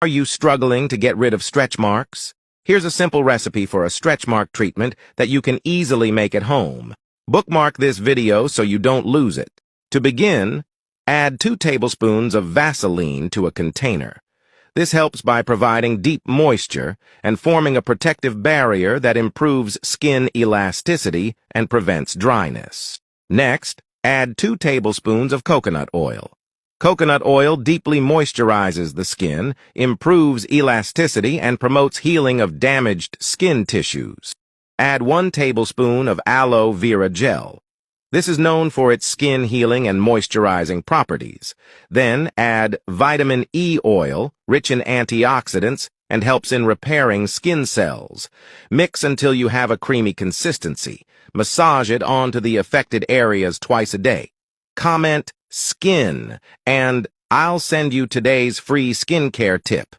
Are you struggling to get rid of stretch marks? Here's a simple recipe for a stretch mark treatment that you can easily make at home. Bookmark this video so you don't lose it. To begin, add 2 tablespoons of Vaseline to a container. This helps by providing deep moisture and forming a protective barrier that improves skin elasticity and prevents dryness. Next, add 2 tablespoons of coconut oil. Coconut oil deeply moisturizes the skin, improves elasticity, and promotes healing of damaged skin tissues. Add 1 tablespoon of aloe vera gel. This is known for its skin healing and moisturizing properties. Then add vitamin E oil, rich in antioxidants, and helps in repairing skin cells. Mix until you have a creamy consistency. Massage it onto the affected areas twice a day. Comment "skin" and I'll send you today's free skincare tip.